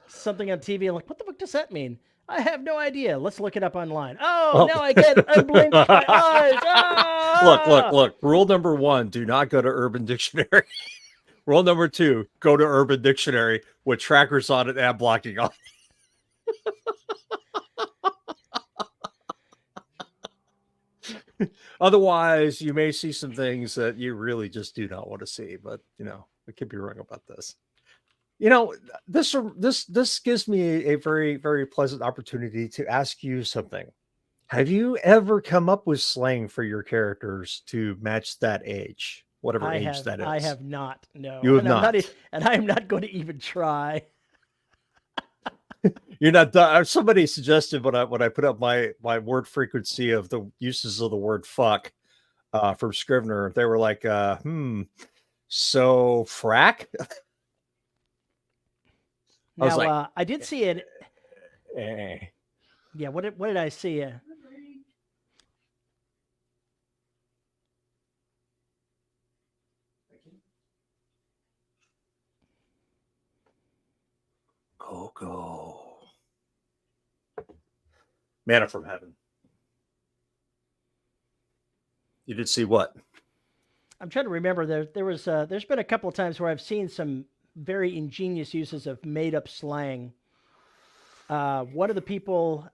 something on TV. I'm like, what the fuck does that mean? I have no idea. Let's look it up online. Oh, Well, now I get unblinked my eyes. Ah! look. Rule number one: do not go to Urban Dictionary. Rule number two: go to Urban Dictionary with trackers on it and blocking on. Otherwise, you may see some things that you really just do not want to see. But I could be wrong about this. You know, this gives me a very pleasant opportunity to ask you something. Have you ever come up with slang for your characters to match that age, whatever age that I is? have not. No, You have and not. I am not going to even try. You're not done. Somebody suggested when I put up my word frequency of the uses of the word fuck from Scrivener, they were like, so frack. I was Now, like, I did see it. eh. Yeah, what did I see? Coco, manna from heaven. You did see what? I'm trying to remember. There's been a couple of times where I've seen some very ingenious uses of made up slang. One of the people,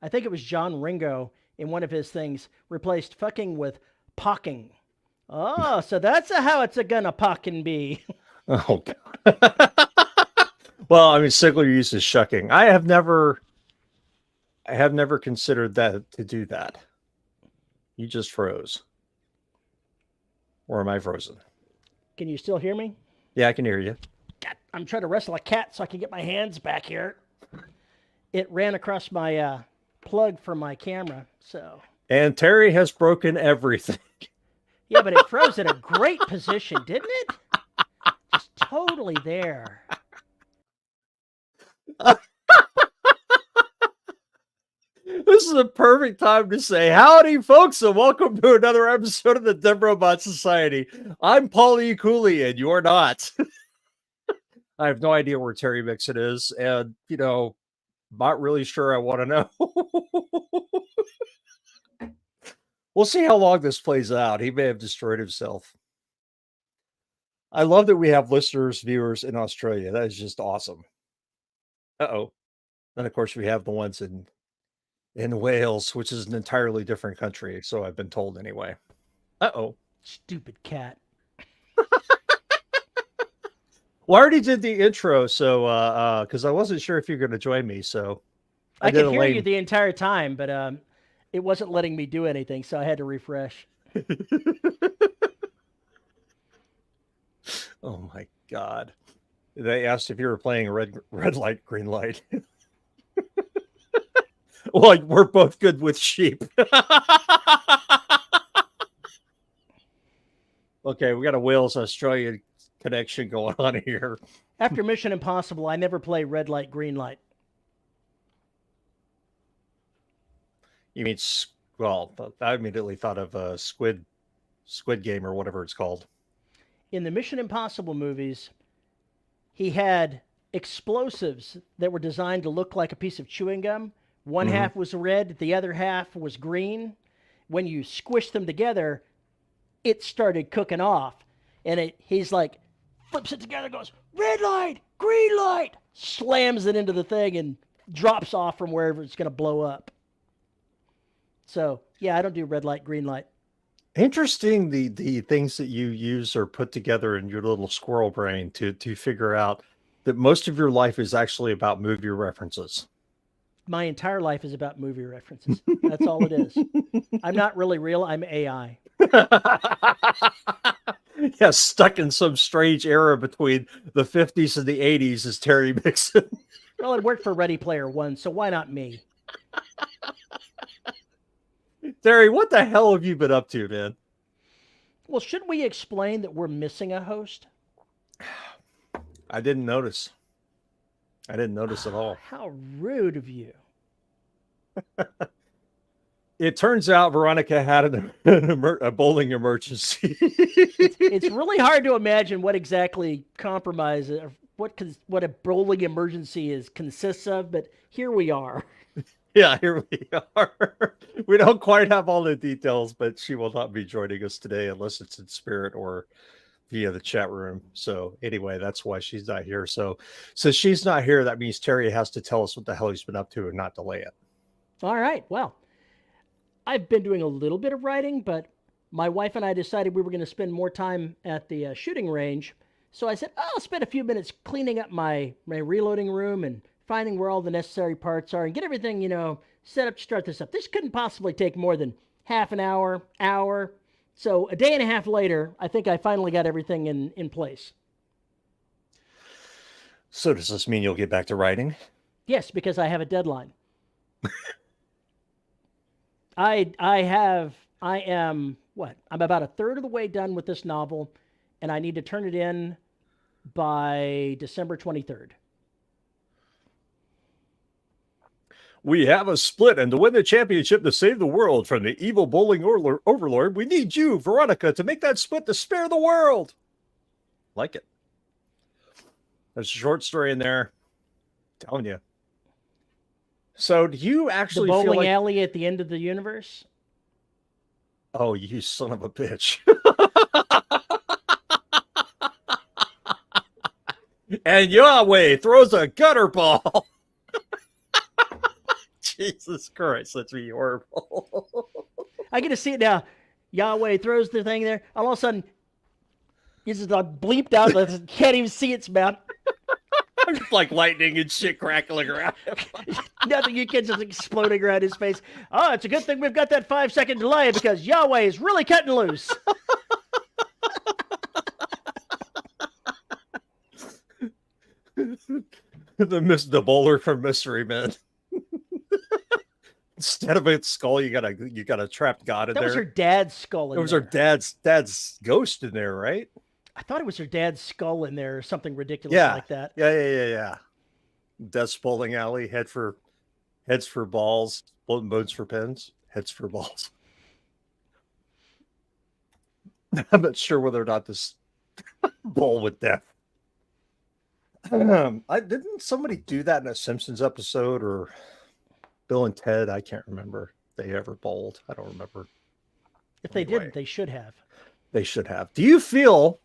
I think it was John Ringo, in one of his things, replaced fucking with pocking. Oh, so that's how it's a gonna pock and be. Oh god. Well, I mean, singular use is shucking. I have never considered that to do that. You just froze. Or am I frozen? Can you still hear me? Yeah, I can hear you. God, I'm trying to wrestle a cat so I can get my hands back here. It ran across my plug for my camera, so And Terry has broken everything. yeah, but it froze in a great position, didn't it? Just totally there. This is a perfect time to say howdy, folks, and welcome to another episode of the Dead Robot Society. I'm Paulie Cooley, and you're not. I have no idea where Terry Mixon is, and not really sure I want to know. We'll see how long this plays out. He may have destroyed himself. I love that we have listeners, viewers in Australia. That is just awesome. Uh-oh. And of course, we have the ones in Wales, which is an entirely different country. So I've been told anyway. Uh-oh. Stupid cat. Well, I already did the intro, so because I wasn't sure if you're going to join me, so I I did could a hear you lame. the entire time, but it wasn't letting me do anything, so I had to refresh. Oh my god! They asked if you were playing red light, green light. Well, we're both good with sheep. Okay, we got a Wales Australia connection going on here. After Mission Impossible, I never play red light, green light. You mean well? I immediately thought of Squid Game or whatever it's called. In the Mission Impossible movies, he had explosives that were designed to look like a piece of chewing gum. One Mm-hmm. half was red, the other half was green. When you squish them together, it started cooking off. And he's like, flips it together, goes, red light, green light, slams it into the thing and drops off from wherever it's going to blow up. So, yeah, I don't do red light, green light. Interesting the things that you use or put together in your little squirrel brain to figure out that most of your life is actually about movie references. My entire life is about movie references. That's all it is. I'm not really real, I'm AI. Yeah, stuck in some strange era between the 50s and the 80s is Terry Mixon. Well, it worked for Ready Player One, so why not me? Terry, what the hell have you been up to, man? Well, should we explain that we're missing a host? I didn't notice. I didn't notice at all. How rude of you. It turns out Veronica had a bowling emergency. It's really hard to imagine what exactly compromise what a bowling emergency consists of, but here we are. Yeah, here we are. We don't quite have all the details, but she will not be joining us today unless it's in spirit or via the chat room. So anyway, that's why she's not here. So since she's not here, that means Terry has to tell us what the hell he's been up to and not delay it. All right. Well, I've been doing a little bit of writing, but my wife and I decided we were going to spend more time at the shooting range. So I said, oh, I'll spend a few minutes cleaning up my reloading room and finding where all the necessary parts are and get everything, set up to start this up. This couldn't possibly take more than half an hour. So a day and a half later, I think I finally got everything in place. So does this mean you'll get back to writing? Yes, because I have a deadline. I'm about a third of the way done with this novel, and I need to turn it in by December 23rd. We have a split, and to win the championship to save the world from the evil bowling overlord, we need you, Veronica, to make that split to spare the world. Like it. There's a short story in there. I'm telling you. So do you actually the feel bowling like... alley at the end of the universe? Oh, you son of a bitch. And Yahweh throws a gutter ball. Jesus Christ, that's be horrible. I get to see it now. Yahweh throws the thing there. All of a sudden, it's just bleeped out. Can't even see its mouth. Like lightning and shit crackling around him. Nothing, you kids just exploding around his face. Oh, it's a good thing we've got that 5-second delay because Yahweh is really cutting loose. The bowler from Mystery Men. Instead of its skull, you got a trapped god in there. That was her dad's skull in there. It was her dad's ghost in there, right? I thought it was her dad's skull in there or something ridiculous like that. Yeah. Death's bowling alley, heads for balls, bones for pins, heads for balls. I'm not sure whether or not this bowl with death. Didn't somebody do that in a Simpsons episode or Bill and Ted? I can't remember if they ever bowled. I don't remember. If they didn't, they should have. They should have. Do you feel...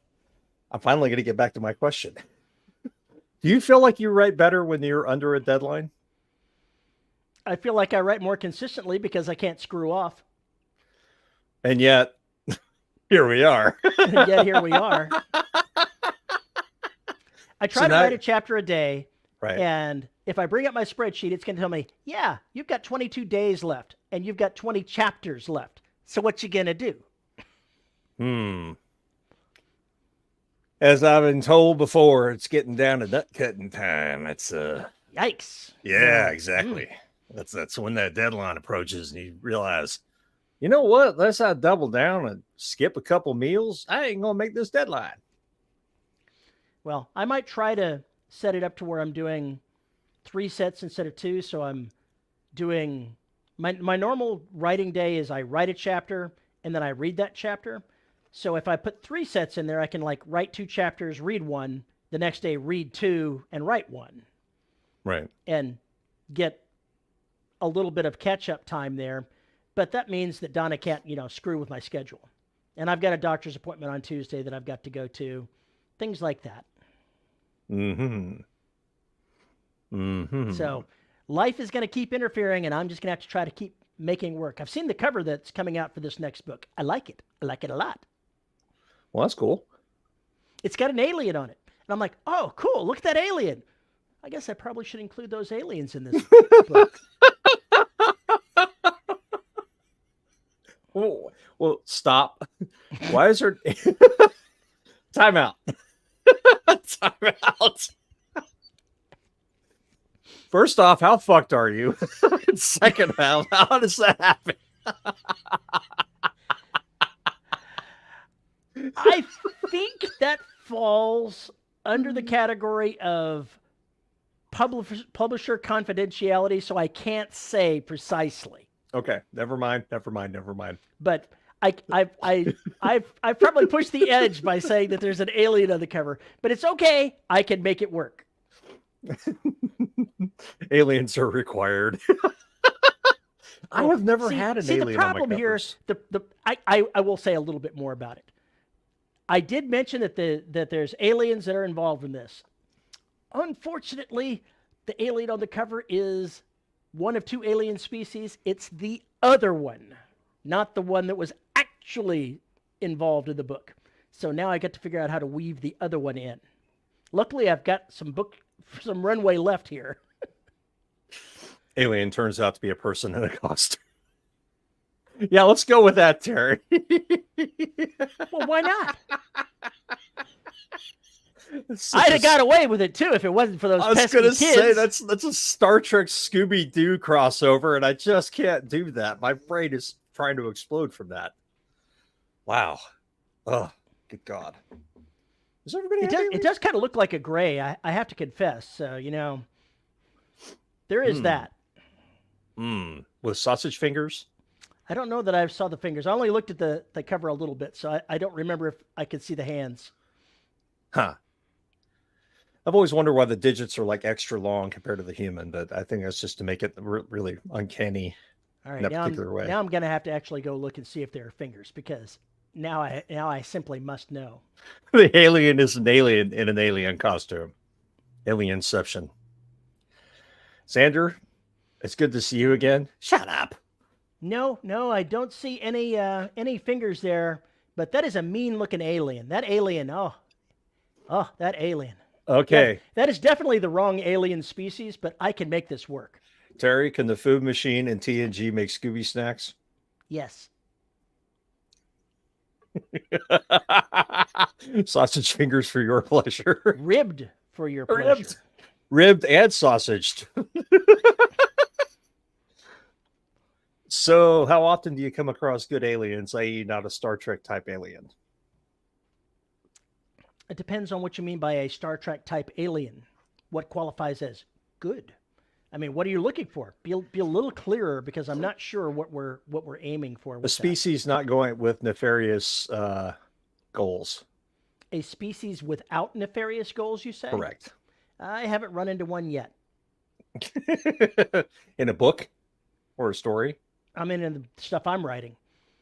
I'm finally going to get back to my question. Do you feel like you write better when you're under a deadline? I feel like I write more consistently because I can't screw off. And yet, here we are. And yet, here we are. I try to write a chapter a day. Right. And if I bring up my spreadsheet, it's going to tell me, yeah, you've got 22 days left and you've got 20 chapters left. So what you going to do? As I've been told before, it's getting down to nut cutting time. It's yikes. Yeah, exactly. That's when that deadline approaches and you realize, you know what? Unless I double down and skip a couple meals, I ain't gonna make this deadline. Well, I might try to set it up to where I'm doing 3 sets instead of 2. So I'm doing my normal writing day is I write a chapter and then I read that chapter. So if I put 3 sets in there, I can write 2 chapters, read 1, the next day read 2 and write 1. Right. And get a little bit of catch-up time there. But that means that Donna can't, screw with my schedule. And I've got a doctor's appointment on Tuesday that I've got to go to. Things like that. So life is going to keep interfering, and I'm just going to have to try to keep making work. I've seen the cover that's coming out for this next book. I like it. I like it a lot. Well, that's cool. It's got an alien on it. And I'm like, oh, cool. Look at that alien. I guess I probably should include those aliens in this book. Well, stop. Why is there... Time out. Time out. First off, how fucked are you? Second off, how does that happen? I think that falls under the category of publisher confidentiality, so I can't say precisely. Okay, never mind. But I've probably pushed the edge by saying that there's an alien on the cover, but it's okay. I can make it work. Aliens are required. I have never had an See the alien on my problem here. covers. I will say a little bit more about it. I did mention that there's aliens that are involved in this. Unfortunately, the alien on the cover is one of two alien species. It's the other one, not the one that was actually involved in the book. So now I get to figure out how to weave the other one in. Luckily, I've got some runway left here. Alien turns out to be a person in a costume. Yeah, let's go with that, Terry. Well, why not? I'd have got away with it too if it wasn't for those pesky kids. I was going to say that's a Star Trek Scooby-Doo crossover, and I just can't do that. My brain is trying to explode from that. Wow. Oh, good God. Is everybody? It does kind of look like a gray. I have to confess. So there is that. With sausage fingers. I don't know that I saw the fingers. I only looked at the cover a little bit, so I don't remember if I could see the hands. Huh. I've always wondered why the digits are like extra long compared to the human, but I think that's just to make it really uncanny. All right, in that particular way. Now I'm going to have to actually go look and see if there are fingers, because now I simply must know. The alien is an alien in an alien costume. Alienception. Xander, it's good to see you again. Shut up. No, I don't see any fingers there, but that is a mean-looking alien. That alien, that alien. Okay. That is definitely the wrong alien species, but I can make this work. Terry, can the food machine in TNG make Scooby snacks? Yes. Sausage fingers for your pleasure. Ribbed for your pleasure. Ribbed and sausaged. So, how often do you come across good aliens, i.e., not a Star Trek type alien? It depends on what you mean by a Star Trek type alien. What qualifies as good? I mean, what are you looking for? Be a little clearer, because I'm not sure what we're aiming for. A species not going with nefarious goals. A species without nefarious goals, you say? Correct. I haven't run into one yet. In a book or a story? I mean, in the stuff I'm writing.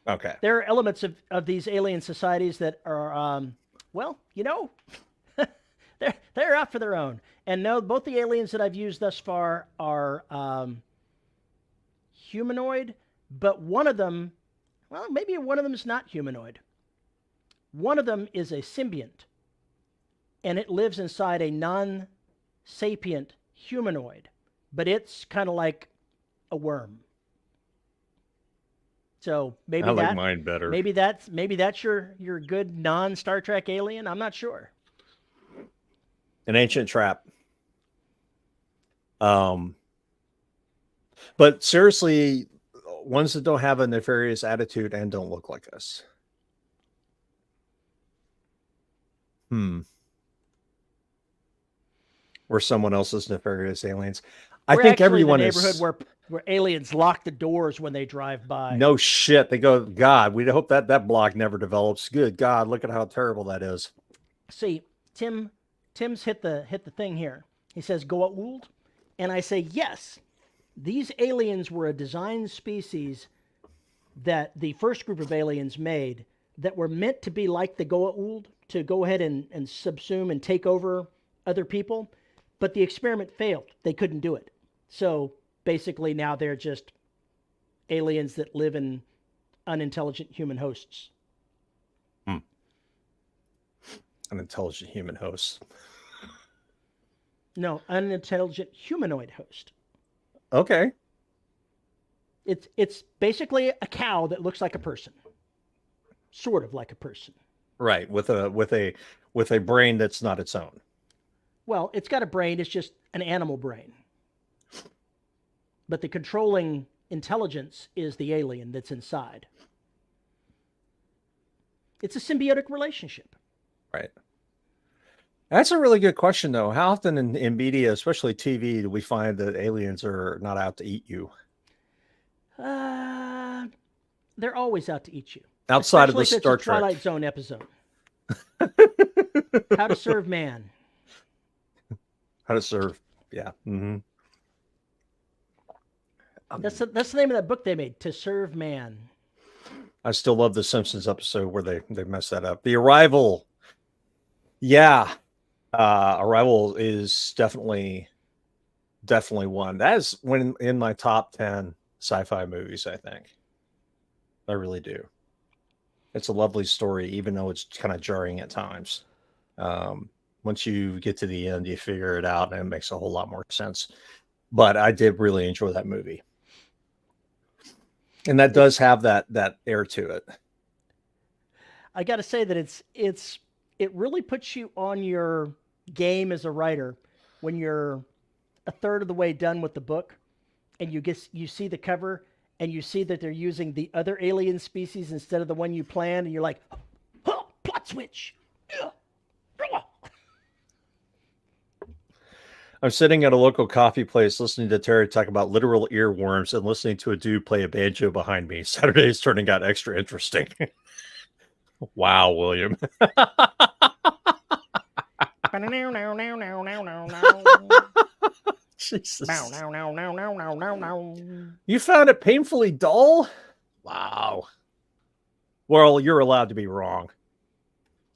Okay. There are elements of these alien societies that are, they're out for their own. And no, both the aliens that I've used thus far are humanoid, but one of them, well, maybe one of them is not humanoid. One of them is a symbiont, and it lives inside a non-sapient humanoid, but it's kind of like a worm. So maybe I like mine better. Maybe that's your good non-Star Trek alien. I'm not sure. An ancient trap. But seriously, ones that don't have a nefarious attitude and don't look like us. Or someone else's nefarious aliens. I think everyone is in the neighborhood where aliens lock the doors when they drive by. No shit. They go, God, we hope that block never develops. Good God, look at how terrible that is. See, Tim's hit the thing here. He says, Goa'uld. And I say, yes, these aliens were a designed species that the first group of aliens made that were meant to be like the Goa'uld, to go ahead and subsume and take over other people. But the experiment failed. They couldn't do it. So basically now they're just aliens that live in unintelligent human hosts. Unintelligent human hosts. No, unintelligent humanoid host. Okay. It's basically a cow that looks like a person. Sort of like a person. Right, with a brain that's not its own. Well, it's got a brain, it's just an animal brain. But the controlling intelligence is the alien that's inside. It's a symbiotic relationship. Right. That's a really good question, though. How often in media, especially TV, do we find that aliens are not out to eat you? They're always out to eat you. outside of Especially the if it's a Star Trek. Twilight Zone episode. How to Serve Man. How to Serve. Yeah. Mm-hmm. That's the name of that book they made, To Serve Man. I still love the Simpsons episode where they messed that up. The Arrival. Yeah. Arrival is definitely one. That is when in my top 10 sci-fi movies, I think. I really do. It's a lovely story, even though it's kind of jarring at times. Once you get to the end, you figure it out and it makes a whole lot more sense. But I did really enjoy that movie. And that does have that air to it. I got to say that it really puts you on your game as a writer when you're a third of the way done with the book and you see the cover and you see that they're using the other alien species instead of the one you planned, and you're like, oh, plot switch. I'm sitting at a local coffee place listening to Terry talk about literal earworms and listening to a dude play a banjo behind me. Saturday is turning out extra interesting. Wow, William. Jesus. You found it painfully dull? Wow. Well, you're allowed to be wrong.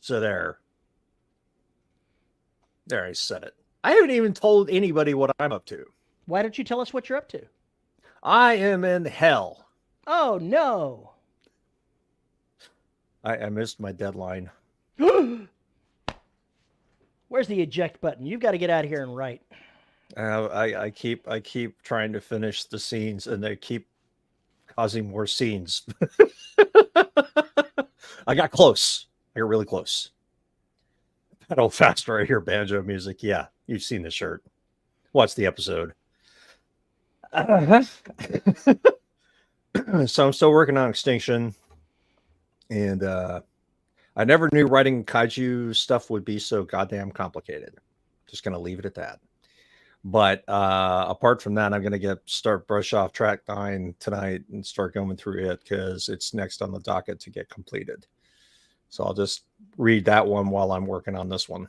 So there. There, I said it. I haven't even told anybody what I'm up to. Why don't you tell us what you're up to? I am in hell. Oh, no. I missed my deadline. Where's the eject button? You've got to get out of here and write. I keep trying to finish the scenes, and they keep causing more scenes. I got close. I got really close. Pedal faster. I hear banjo music. Yeah, you've seen the shirt. Watch the episode. So I'm still working on Extinction, and I never knew writing kaiju stuff would be so goddamn complicated. Just gonna leave it at that. But apart from that, I'm gonna start brush off track 9 tonight and start going through it because it's next on the docket to get completed. So I'll just read that one while I'm working on this one,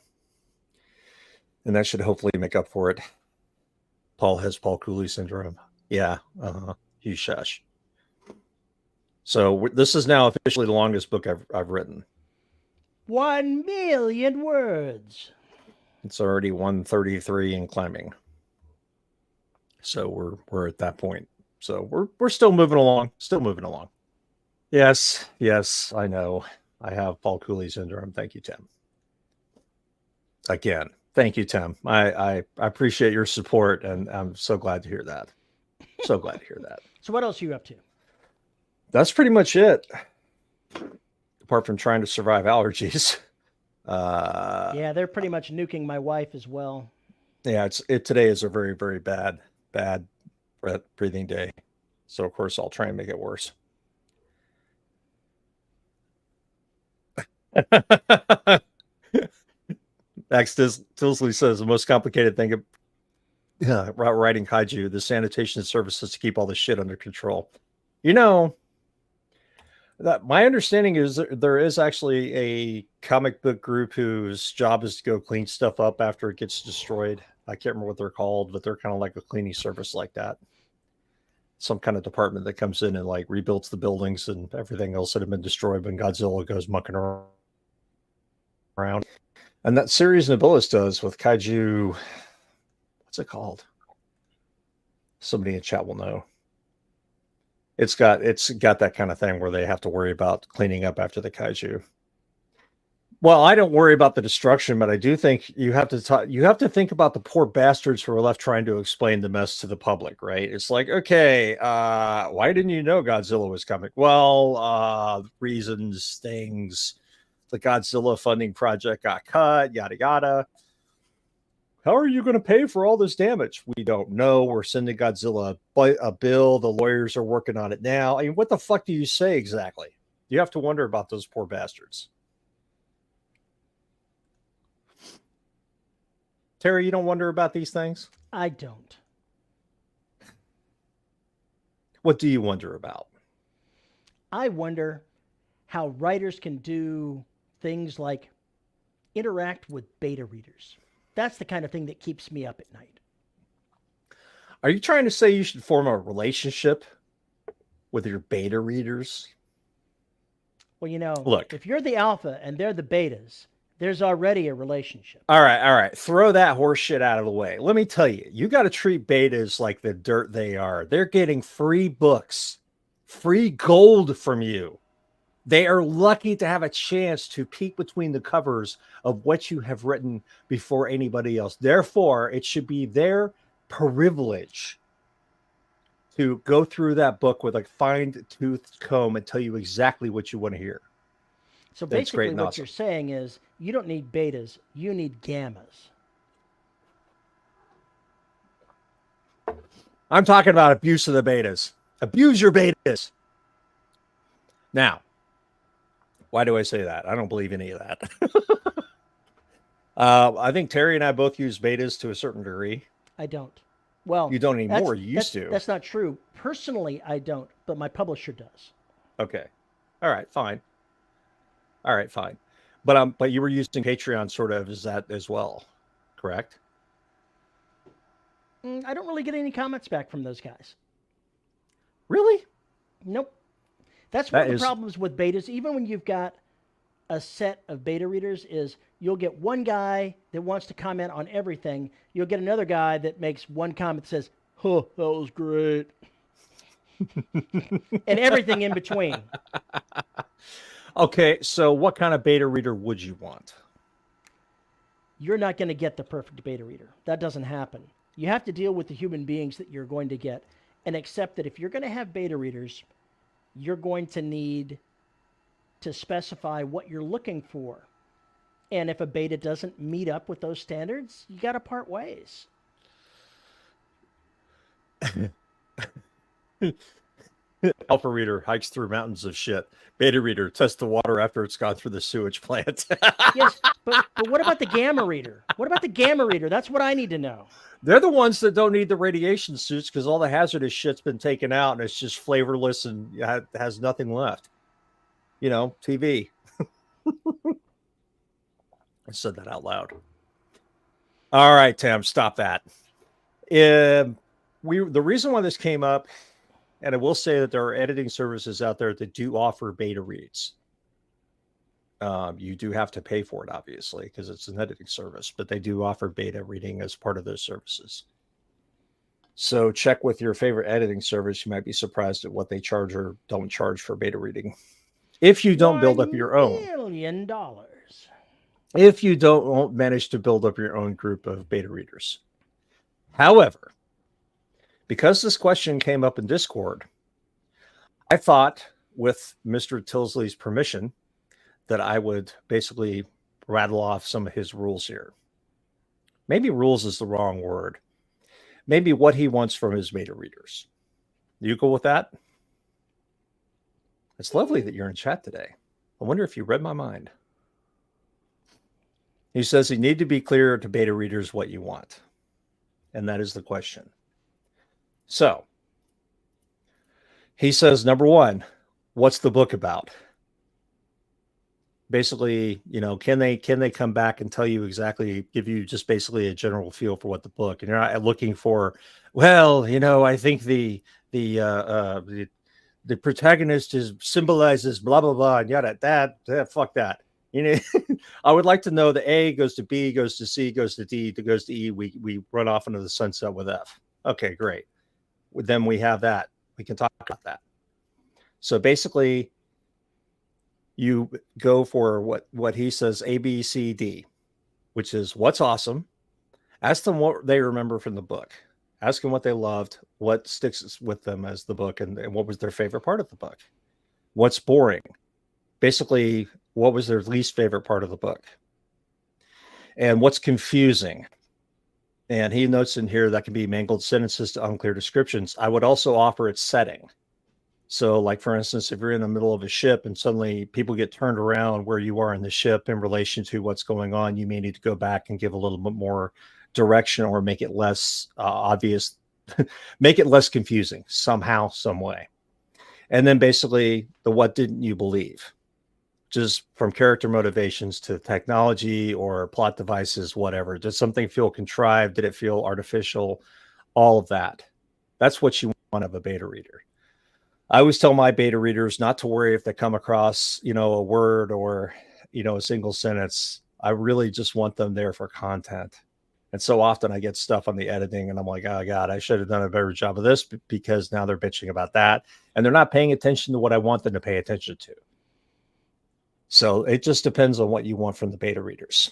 and that should hopefully make up for it. Paul has Paul Cooley syndrome. Yeah, you shush. So this is now officially the longest book I've written. 1 million words. It's already 133 and climbing. So we're at that point. So we're still moving along. Still moving along. Yes, I know. I have Paul Cooley syndrome. Thank you, Tim. Again, thank you, Tim. I appreciate your support, and I'm so glad to hear that. So glad to hear that. So what else are you up to? That's pretty much it. Apart from trying to survive allergies. Yeah, they're pretty much nuking my wife as well. Yeah, today is a very, very bad breathing day. So of course I'll try and make it worse. Max Tilsley says the most complicated thing about writing kaiju, the sanitation services to keep all this shit under control. You know, that my understanding is there is actually a comic book group whose job is to go clean stuff up after it gets destroyed. I can't remember what they're called, but they're kind of like a cleaning service like that. Some kind of department that comes in and like rebuilds the buildings and everything else that had been destroyed when Godzilla goes mucking around. And that series Nobilis does with kaiju, what's it called? Somebody in chat will know. It's got that kind of thing where they have to worry about cleaning up after the kaiju. Well, I don't worry about the destruction, but I do think you have to think about the poor bastards who are left trying to explain the mess to the public, right? It's like, okay, why didn't you know Godzilla was coming? Well, reasons, things, the Godzilla funding project got cut, yada yada. How are you going to pay for all this damage? We don't know. We're sending Godzilla a bill. The lawyers are working on it now. I mean, what the fuck do you say exactly? You have to wonder about those poor bastards. Terry, you don't wonder about these things? I don't. What do you wonder about? I wonder how writers can do things like interact with beta readers. That's the kind of thing that keeps me up at night. Are you trying to say you should form a relationship with your beta readers? Well, you know, Look, if you're the alpha and they're the betas, there's already a relationship. all right. Throw that horse shit out of the way. Let me tell you, you got to treat betas like the dirt they are. They're getting free books, free gold from you. They are lucky to have a chance to peek between the covers of what you have written before anybody else. Therefore, it should be their privilege to go through that book with a fine-toothed comb and tell you exactly what you want to hear. So That's great basically, and what awesome. you're saying is you don't need betas, you need gammas. I'm talking about abuse of the betas. Abuse your betas. Now, why do I say that? I don't believe any of that. I think Terry and I both use betas to a certain degree. I don't. Well, You don't anymore. You used to. That's not true. Personally, I don't, but my publisher does. Okay. All right. Fine. All right. Fine. But you were using Patreon sort of as that as well, correct? I don't really get any comments back from those guys. Really? Nope. That's one That of the is problems with betas. Even when you've got a set of beta readers, is you'll get one guy that wants to comment on everything. You'll get another guy that makes one comment that says, "Huh, that was great," and everything in between. Okay. So, what kind of beta reader would you want? You're not going to get the perfect beta reader. That doesn't happen. You have to deal with the human beings that you're going to get and accept that if you're going to have beta readers, you're going to need to specify what you're looking for. And if a beta doesn't meet up with those standards, you got to part ways. Alpha reader hikes through mountains of shit. Beta reader tests the water after it's gone through the sewage plant. Yes, but what about the gamma reader? What about the gamma reader? That's what I need to know. They're the ones that don't need the radiation suits because all the hazardous shit's been taken out and it's just flavorless and has nothing left. You know, TV. I said that out loud. All right, Tim, stop that. The reason why this came up, and I will say that there are editing services out there that do offer beta reads. You do have to pay for it, obviously, because it's an editing service, but they do offer beta reading as part of those services. So check with your favorite editing service. You might be surprised at what they charge or don't charge for beta reading. If you don't build up your own. $1 million. If you don't manage to build up your own group of beta readers. However, because this question came up in Discord, I thought, with Mr. Tilsley's permission, that I would basically rattle off some of his rules here. Maybe rules is the wrong word. Maybe what he wants from his beta readers. You go with that? It's lovely that you're in chat today. I wonder if you read my mind. He says you need to be clear to beta readers what you want. And that is the question. So, he says, number one, what's the book about? Basically, you know, can they come back and tell you exactly, give you just basically a general feel for what the book, and you're not looking for, well, you know, I think the protagonist symbolizes blah blah blah and yada that fuck that. You know, I would like to know the A goes to B, goes to C, goes to D, goes to E. We run off into the sunset with F. Okay, great. Then we have that. We can talk about that. So basically, you go for what he says, A, B, C, D, which is what's awesome. Ask them what they remember from the book. Ask them what they loved, what sticks with them as the book, and what was their favorite part of the book. What's boring? Basically, what was their least favorite part of the book? And what's confusing? And he notes in here that can be mangled sentences to unclear descriptions. I would also offer its setting. So, like, for instance, if you're in the middle of a ship and suddenly people get turned around where you are in the ship in relation to what's going on, you may need to go back and give a little bit more direction or make it less obvious, make it less confusing somehow, some way. And then basically the what didn't you believe? just from character motivations to technology or plot devices, whatever. Did something feel contrived? Did it feel artificial? All of that. That's what you want of a beta reader. I always tell my beta readers not to worry if they come across, a word or, a single sentence. I really just want them there for content. And so often I get stuff on the editing and I'm like, oh God, I should have done a better job of this, because now they're bitching about that. And they're not paying attention to what I want them to pay attention to. So it just depends on what you want from the beta readers.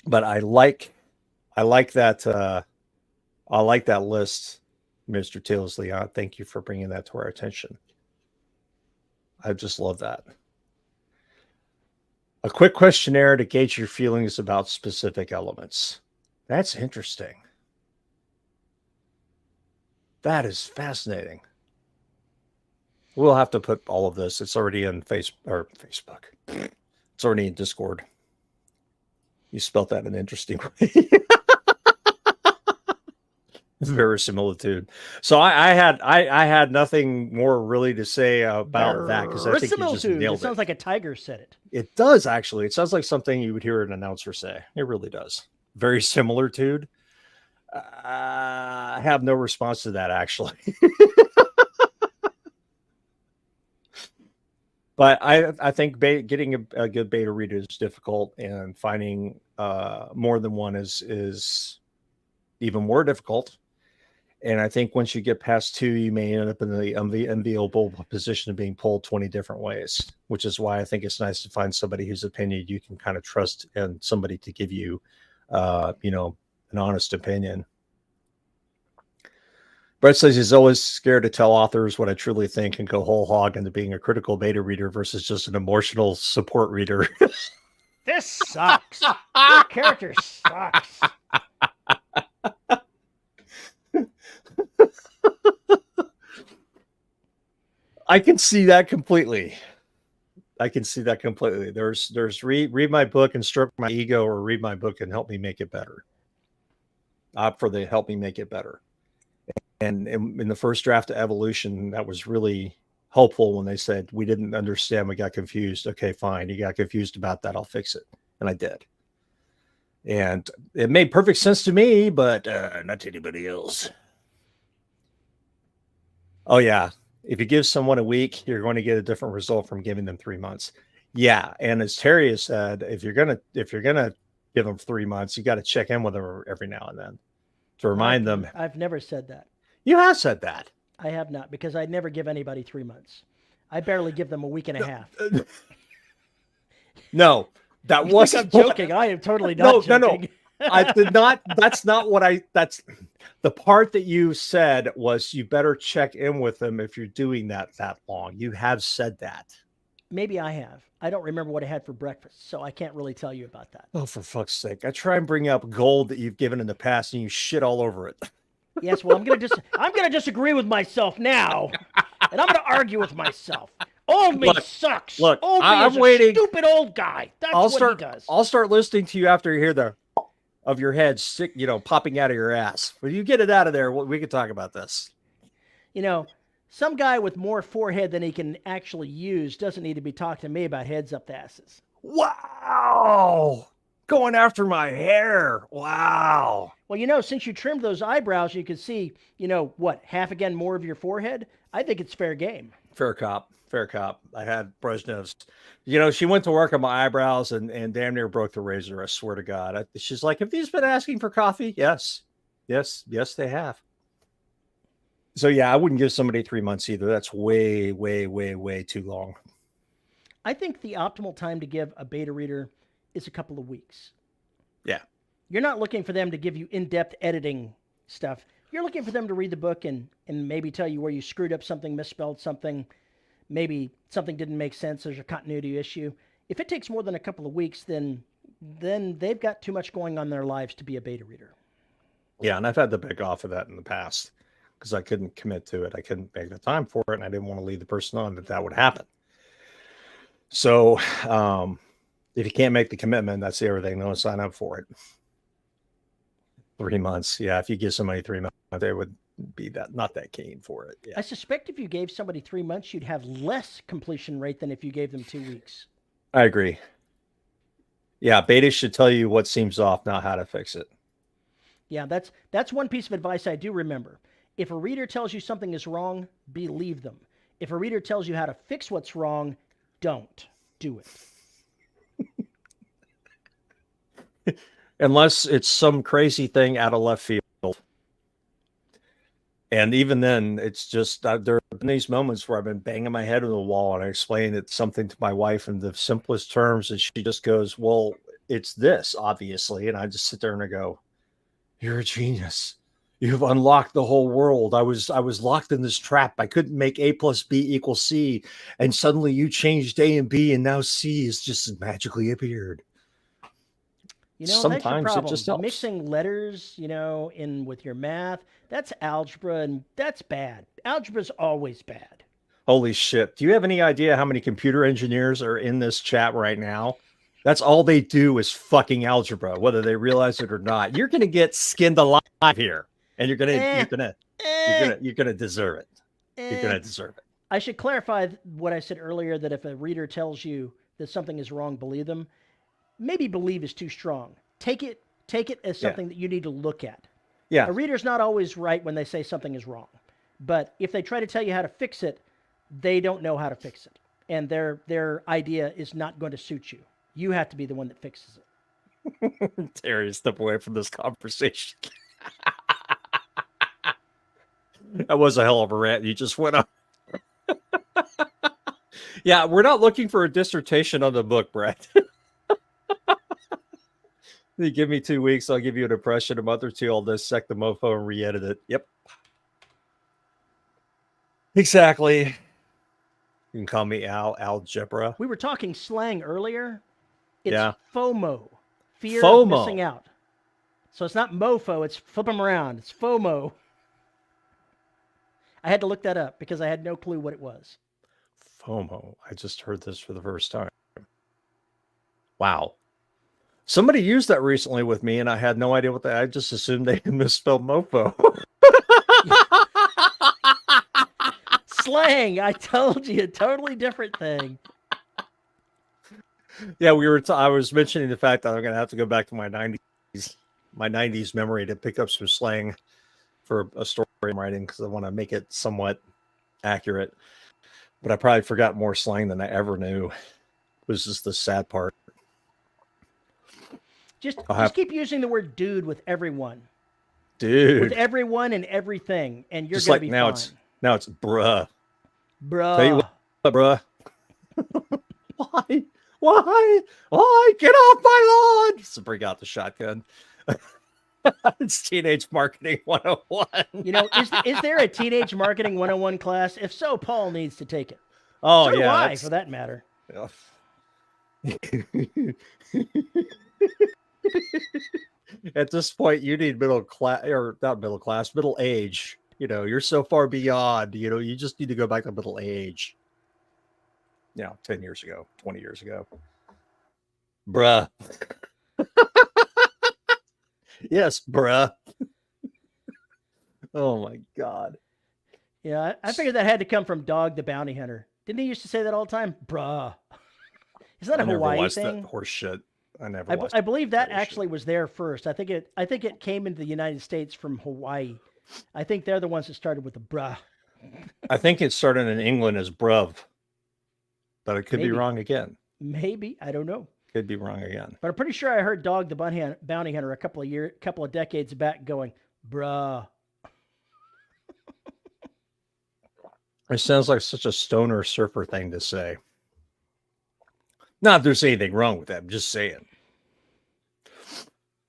But I like that. I like that list, Mr. Tilsley. Thank you for bringing that to our attention. I just love that. A quick questionnaire to gauge your feelings about specific elements. That's interesting. That is fascinating. We'll have to put all of this. It's already in Facebook. It's already in Discord. You spelt that in an interesting way. Verisimilitude. So I had nothing more really to say about that, because I think you just nailed it. It sounds like a tiger said it. It does, actually. It sounds like something you would hear an announcer say. It really does. Very similar to. I have no response to that, actually. But I think getting a good beta reader is difficult, and finding more than one is even more difficult. And I think once you get past 2, you may end up in the enviable position of being pulled 20 different ways, which is why I think it's nice to find somebody whose opinion you can kind of trust, and somebody to give you, an honest opinion. Brett says he's always scared to tell authors what I truly think, and go whole hog into being a critical beta reader versus just an emotional support reader. This sucks. Your character sucks. I can see that completely. There's read my book and stroke my ego, or read my book and help me make it better. Opt for the help me make it better. And in the first draft of Evolution, that was really helpful when they said, we didn't understand, we got confused. Okay, fine. You got confused about that. I'll fix it. And I did. And it made perfect sense to me, but not to anybody else. Oh, yeah. If you give someone a week, you're going to get a different result from giving them 3 months. Yeah. And as Terry has said, if you're gonna give them 3 months, you got to check in with them every now and then to remind them. I've never said that. You have said that. I have not, because I never give anybody 3 months. I barely give them a week and a half. No, that wasn't. I'm joking. I am totally not joking. No. I did not. That's not what that's the part that you said was, you better check in with them if you're doing that long. You have said that. Maybe I have. I don't remember what I had for breakfast, so I can't really tell you about that. Oh, for fuck's sake. I try and bring up gold that you've given in the past, and you shit all over it. Yes, well, I'm gonna disagree with myself now, and I'm gonna argue with myself. Old me sucks. Look, old me I'm is waiting. A stupid old guy. That's what he does. I'll start listening to you after you hear the of your head stick, popping out of your ass. When you get it out of there, we can talk about this. Some guy with more forehead than he can actually use doesn't need to be talking to me about heads up the asses. Wow. Going after my hair. Wow. Well, since you trimmed those eyebrows, you could see, half again more of your forehead. I think it's fair game. Fair cop. I had Brezhnev's. She went to work on my eyebrows and damn near broke the razor. I swear to God. She's like, have these been asking for coffee? Yes, they have. So yeah, I wouldn't give somebody 3 months either. That's way, way, way, way too long. I think the optimal time to give a beta reader is a couple of weeks. Yeah. You're not looking for them to give you in-depth editing stuff. You're looking for them to read the book and maybe tell you where you screwed up something, misspelled something, maybe something didn't make sense, there's a continuity issue. If it takes more than a couple of weeks, then they've got too much going on in their lives to be a beta reader. Yeah, and I've had to back off of that in the past because I couldn't commit to it. I couldn't make the time for it, and I didn't want to lead the person on that would happen. So if you can't make the commitment, that's everything. Don't sign up for it. 3 months. Yeah, if you give somebody 3 months, they would be not that keen for it. Yeah. I suspect if you gave somebody 3 months, you'd have less completion rate than if you gave them 2 weeks. I agree. Yeah, beta should tell you what seems off, not how to fix it. Yeah, that's one piece of advice I do remember. If a reader tells you something is wrong, believe them. If a reader tells you how to fix what's wrong, don't do it. Unless it's some crazy thing out of left field. And even then, it's just there have been these moments where I've been banging my head on the wall and I explain it something to my wife in the simplest terms, and she just goes, "Well, it's this, obviously." And I just sit there and I go, "You're a genius. You've unlocked the whole world. I was locked in this trap. I couldn't make A plus B equals C, and suddenly you changed A and B, and now C has just magically appeared." You know, that's your Sometimes it problem. just helps. Mixing letters, in with your math, that's algebra, and that's bad. Algebra's always bad. Holy shit. Do you have any idea how many computer engineers are in this chat right now? That's all they do is fucking algebra, whether they realize it or not. You're going to get skinned alive here, and Eh, eh, you're going to deserve it. You're going eh. to deserve it. I should clarify what I said earlier that if a reader tells you that something is wrong, believe them. Maybe believe is too strong. Take it as Yeah. something that you need to look at. Yeah. A reader's not always right when they say something is wrong. But if they try to tell you how to fix it, they don't know how to fix it. And their idea is not going to suit you. You have to be the one that fixes it. Terry, step away from this conversation. That was a hell of a rant you just went on. Yeah, we're not looking for a dissertation on the book, Brett. You give me 2 weeks, I'll give you an impression. A month or two, I'll dissect the mofo and re-edit it. Yep. Exactly. You can call me algebra. We were talking slang earlier. It's Yeah. FOMO, fear of FOMO. missing out. So it's not mofo, it's flip them around. It's FOMO. I had to look that up because I had no clue what it was. FOMO. I just heard this for the first time. Wow. Somebody used that recently with me, and I had no idea what I just assumed they misspelled mofo. Slang, I told you, a totally different thing. Yeah, I was mentioning the fact that I'm going to have to go back to my 90s memory to pick up some slang for a story I'm writing because I want to make it somewhat accurate. But I probably forgot more slang than I ever knew. Was just the sad part. Just keep using the word dude with everyone. Dude. With everyone and everything, and you're Just going like to be now fine. it's bruh. Bruh. Tell you what, bruh. Why? Get off my lawn! So bring out the shotgun. It's teenage marketing 101. Is there a teenage marketing 101 class? If so, Paul needs to take it. Oh, so do yeah. I, for that matter. At this point, you need middle class, or not middle class, middle age. You're so far beyond, you just need to go back to middle age. 10 years ago, 20 years ago. Bruh. Yes, bruh. Oh my God. Yeah, I figured that had to come from Dog the Bounty Hunter. Didn't he used to say that all the time? Bruh. Is that a Hawaii thing? That horse shit. I believe that actually was there first. I think it came into the United States from Hawaii. I think they're the ones that started with the bruh. I think it started in England as bruv, but it could be wrong again. Maybe, I don't know. Could be wrong again. But I'm pretty sure I heard Dog the Bounty Hunter a couple of decades back going, bruh. It sounds like such a stoner surfer thing to say. Not that there's anything wrong with that. I'm just saying.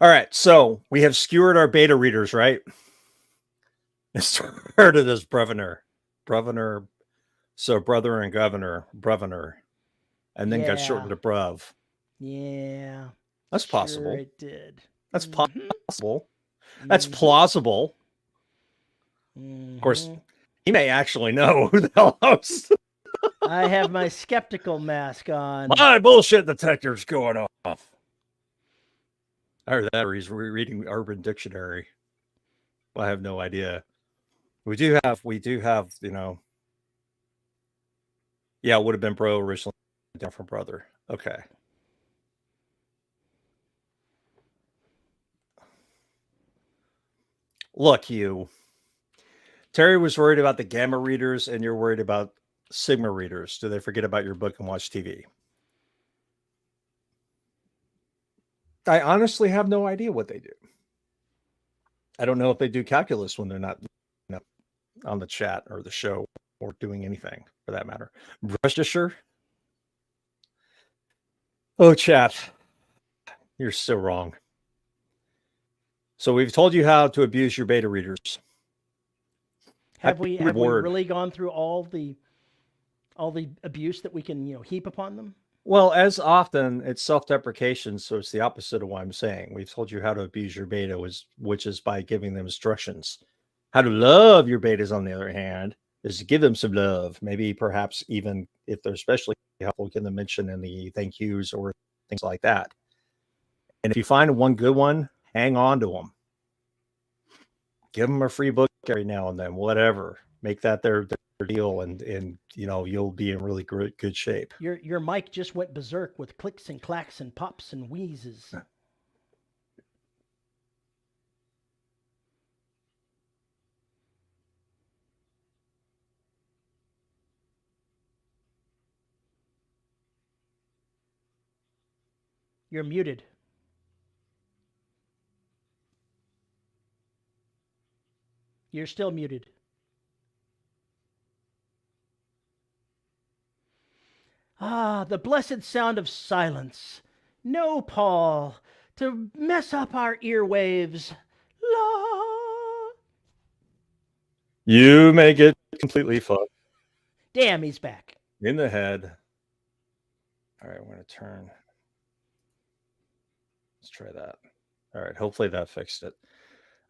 All right, so we have skewered our beta readers, right? It started as Breviner. So brother and governor, Breviner. And then got shortened to Brev. Yeah. That's possible. Sure it did. That's possible. That's plausible. Of course, he may actually know who the hell hosts. I have my skeptical mask on. My bullshit detector's going off. I heard that, or he's reading Urban Dictionary. Well, I have no idea. We do have, yeah, it would have been bro originally, different brother. Okay. Look, you. Terry was worried about the gamma readers, and you're worried about sigma readers. Do they forget about your book and watch TV? I honestly have no idea what they do. I don't know if they do calculus when they're not, on the chat or the show or doing anything for that matter. Rest assured. Oh, chat, you're so wrong. So we've told you how to abuse your beta readers. Have we really gone through all the abuse that we can heap upon them? Well, as often it's self-deprecation, so it's the opposite of what I'm saying. We've told you how to abuse your beta, which is by giving them instructions. How to love your betas, on the other hand, is to give them some love. Maybe perhaps even if they're especially helpful, give them mention in the thank yous or things like that. And if you find one good one, hang on to them. Give them a free book every now and then, whatever. Make that their deal, and you'll be in really good shape. Your mic just went berserk with clicks and clacks and pops and wheezes. You're muted. You're still muted. Ah, the blessed sound of silence. No, Paul, to mess up our earwaves. La. You make it completely fun. Damn, he's back. In the head. All right, I'm going to turn. Let's try that. All right, hopefully that fixed it.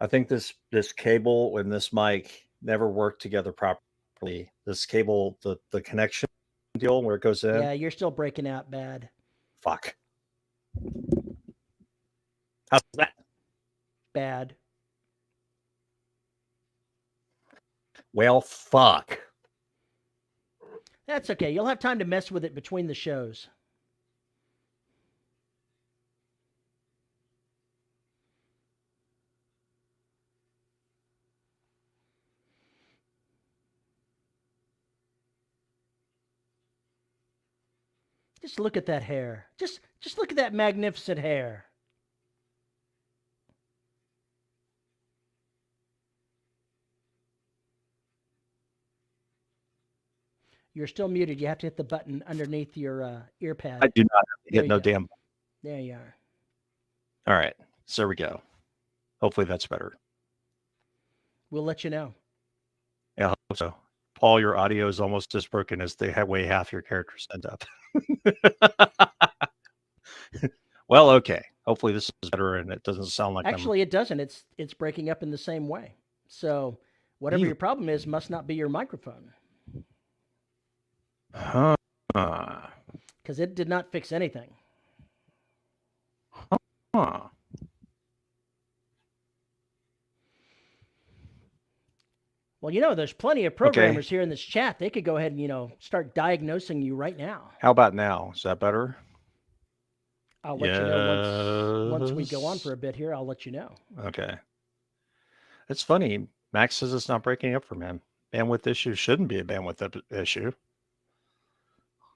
I think this cable and this mic never worked together properly. This cable, the connection deal where it goes in. Yeah, you're still breaking out bad. Fuck. How's that? Bad. Well, fuck. That's okay. You'll have time to mess with it between the shows. Just look at that hair. Just look at that magnificent hair. You're still muted. You have to hit the button underneath your ear pad. I do not have to hit no damn. There you are. All right. So there we go. Hopefully that's better. We'll let you know. Yeah, I hope so. Paul, your audio is almost as broken as the way half your characters end up. Well, okay. Hopefully this is better and it doesn't sound like Actually, it doesn't. It's breaking up in the same way. So whatever your problem is must not be your microphone. Huh. Because it did not fix anything. Huh. Well, there's plenty of programmers here in this chat. They could go ahead and, start diagnosing you right now. How about now? Is that better? I'll let you know once we go on for a bit here. I'll let you know. Okay. It's funny. Max says it's not breaking up for him. Bandwidth issue shouldn't be a bandwidth issue.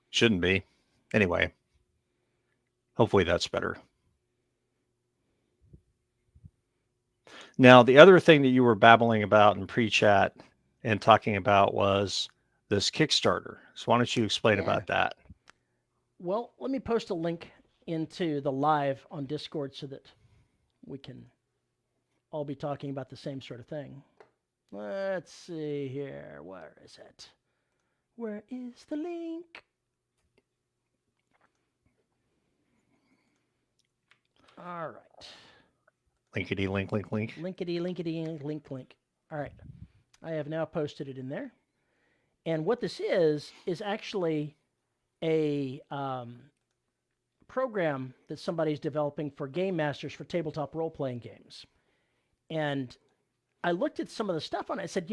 Shouldn't be. Anyway, hopefully that's better. Now, the other thing that you were babbling about in pre-chat and talking about was this Kickstarter. So why don't you explain about that? Well, let me post a link into the live on Discord so that we can all be talking about the same sort of thing. Let's see here. Where is it? Where is the link? All right. Linkity link. Linkity link. All right. I have now posted it in there. And what this is actually a program that somebody's developing for game masters for tabletop role-playing games. And I looked at some of the stuff on it. I said,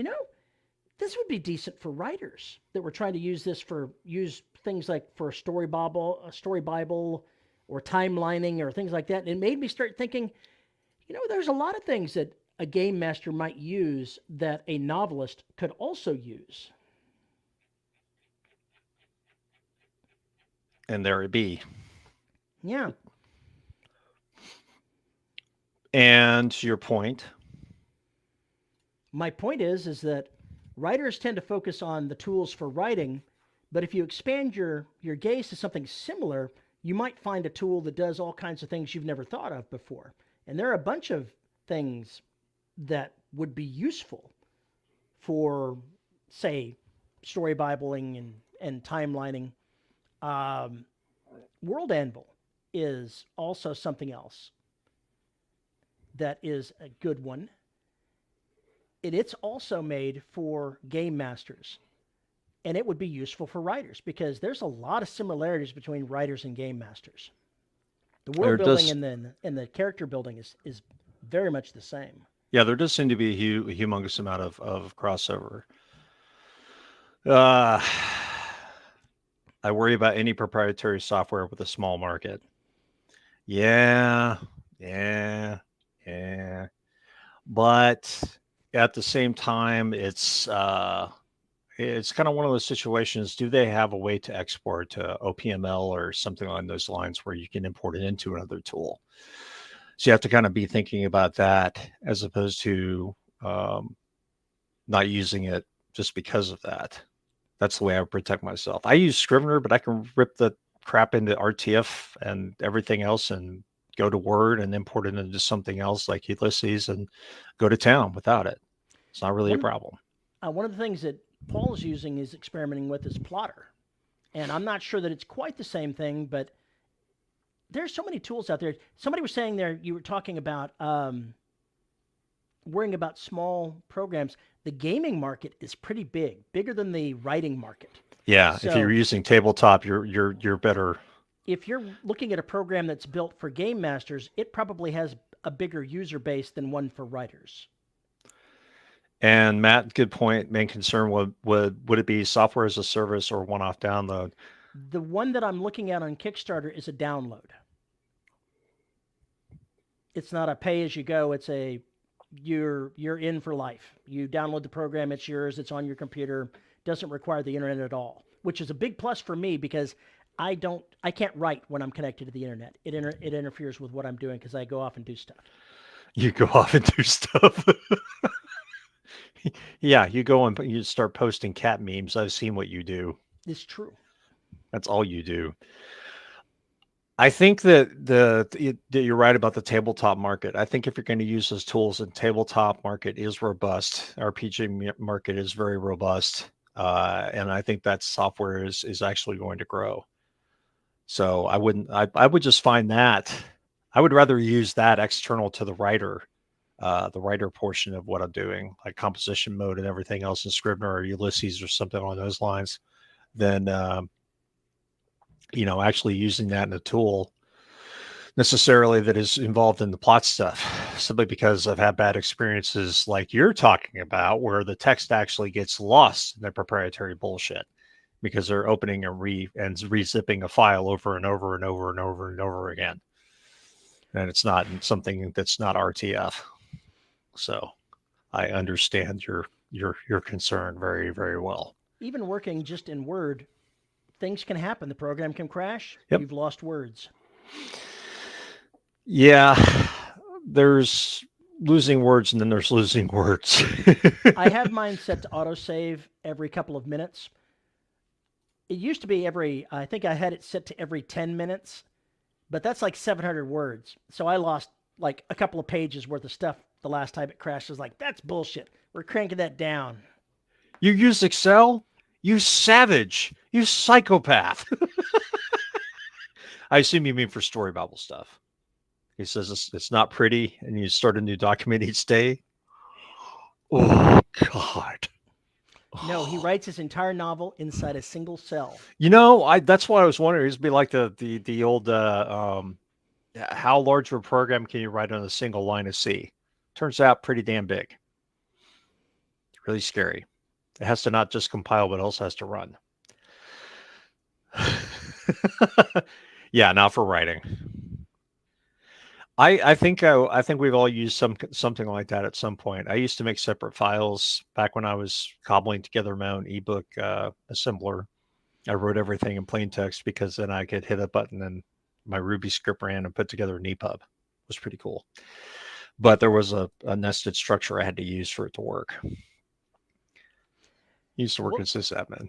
this would be decent for writers that were trying to use things like for a story bible, or timelining or things like that. And it made me start thinking, there's a lot of things that a game master might use that a novelist could also use. And there it be. Yeah. And to your point, My point is that writers tend to focus on the tools for writing, but if you expand your gaze to something similar, you might find a tool that does all kinds of things you've never thought of before. And there are a bunch of things that would be useful for, say, story bibling and timelining. Um, World Anvil is also something else that is a good one. And it's also made for game masters. And it would be useful for writers because there's a lot of similarities between writers and game masters. The there world building does, and the character building is very much the same. yeah, there does seem to be a humongous amount of crossover. Uh, I worry about any proprietary software with a small market. Yeah, yeah, yeah. But at the same time, it's kind of one of those situations. Do they have a way to export to OPML or something along those lines where you can import it into another tool? So you have to kind of be thinking about that as opposed to um, not using it just because of that. That's the way I would protect myself. I use Scrivener, but I can rip the crap into RTF and everything else and go to Word and import it into something else like Ulysses and go to town without it. It's not really a One problem. one of the things that Paul is using is experimenting with is Plotter, and I'm not sure that it's quite the same thing, but there's so many tools out there. Somebody was saying there, you were talking about worrying about small programs. The gaming market is pretty big, bigger than the writing market. Yeah, if you're So using tabletop, you're better. if you're looking at a program that's built for game masters, it probably has a bigger user base than one for writers. And Matt, good point. Main concern would it be software as a service or one-off download? The one that I'm looking at on Kickstarter is a download. It's not a pay as you go. It's a you're in for life. You download the program, it's yours, it's on your computer, doesn't require the internet at all, which is a big plus for me because I can't write when I'm connected to the internet. It interferes with what I'm doing because I go off and do stuff. You go off and do stuff. Yeah, you go and you start posting cat memes. I've seen what you do. It's true. That's all you do. I think that that you're right about the tabletop market. I think if you're going to use those tools, the tabletop market is robust. RPG market is very robust, and I think that software is actually going to grow. So I wouldn't. I would just find that. I would rather use that external to the writer portion of what I'm doing, like composition mode and everything else in Scrivener or Ulysses or something along those lines, than actually using that in a tool necessarily that is involved in the plot stuff, simply because I've had bad experiences like you're talking about where the text actually gets lost in their proprietary bullshit because they're opening and re-zipping a file over and over and over and over and over again. And it's not something that's not RTF. So I understand your concern very, very well. Even working just in Word, things can happen. The program can crash. Yep. You've lost words. Yeah, there's losing words and then there's losing words. I have mine set to autosave every couple of minutes. It used to be I think I had it set to every 10 minutes, but that's like 700 words. So I lost like a couple of pages worth of stuff the last time it crashed. I was like, that's bullshit. We're cranking that down. You use Excel? You savage. You psychopath. I assume you mean for story Bible stuff. He says it's not pretty and you start a new document each day. Oh, God. No, he writes his entire novel inside a single cell. That's why I was wondering. It'd be like the old how large of a program can you write on a single line of C? Turns out pretty damn big. Really scary. It has to not just compile, but also has to run. Yeah, not for writing. I think we've all used something like that at some point. I used to make separate files back when I was cobbling together my own ebook assembler. I wrote everything in plain text because then I could hit a button and my Ruby script ran and put together an EPUB. It was pretty cool. But there was a nested structure I had to use for it to work. He used to work as sysadmin.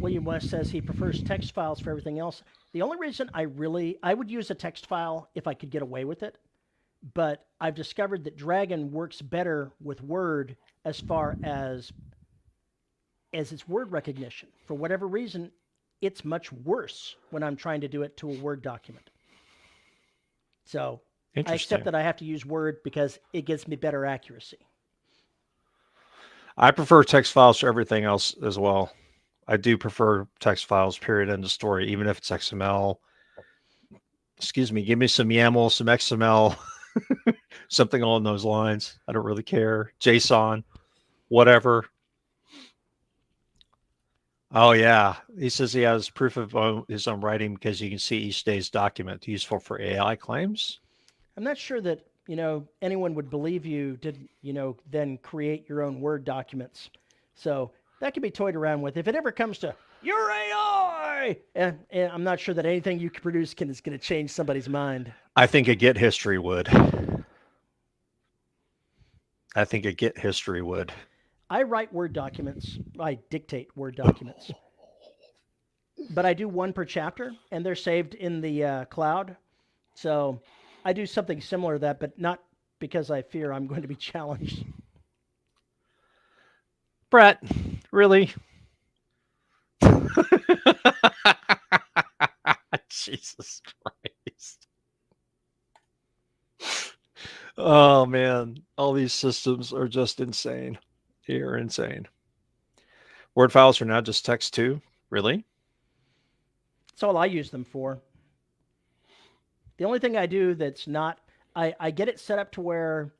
William West says he prefers text files for everything else. The only reason I would use a text file if I could get away with it, but I've discovered that Dragon works better with Word as far as its word recognition. For whatever reason, it's much worse when I'm trying to do it to a Word document. So I accept that I have to use Word because it gives me better accuracy. I prefer text files for everything else as well. I do prefer text files, period, end of story, even if it's XML. Excuse me, give me some YAML, some XML, something along those lines. I don't really care. JSON, whatever. Oh, yeah. He says he has proof of his own writing because you can see each day's document useful for AI claims. I'm not sure that, anyone would believe you did, then create your own Word documents. So that can be toyed around with. If it ever comes to your AI, and I'm not sure that anything you can produce is going to change somebody's mind. I think a Git history would. I write Word documents. I dictate Word documents. But I do one per chapter, and they're saved in the cloud. So I do something similar to that, but not because I fear I'm going to be challenged. Brett, really? Jesus Christ. Oh, man. All these systems are just insane. You're insane. Word files are now just text too? Really? That's all I use them for. The only thing I do that's not, I get it set up to where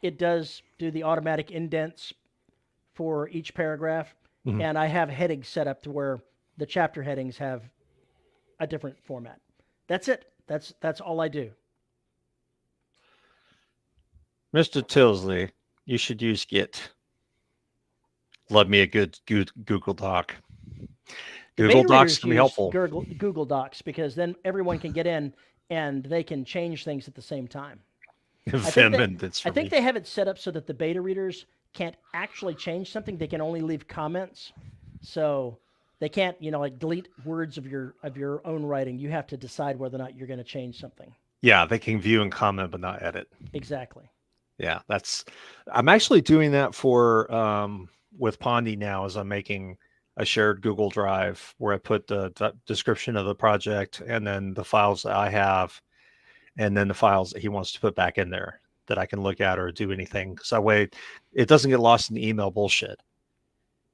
it does do the automatic indents for each paragraph, and I have headings set up to where the chapter headings have a different format. That's it. That's all I do. Mr. Tilsley, you should use Git. Love me a good Google Doc. Google Docs can be helpful. Google Docs, because then everyone can get in and they can change things at the same time. I think they have it set up so that the beta readers can't actually change something. They can only leave comments. So they can't, like delete words of your own writing. You have to decide whether or not you're going to change something. Yeah, they can view and comment but not edit. Exactly. Yeah, I'm actually doing that for with Pondy now, as I'm making a shared Google Drive where I put the description of the project and then the files that I have, and then the files that he wants to put back in there that I can look at or do anything. So that way it doesn't get lost in the email bullshit,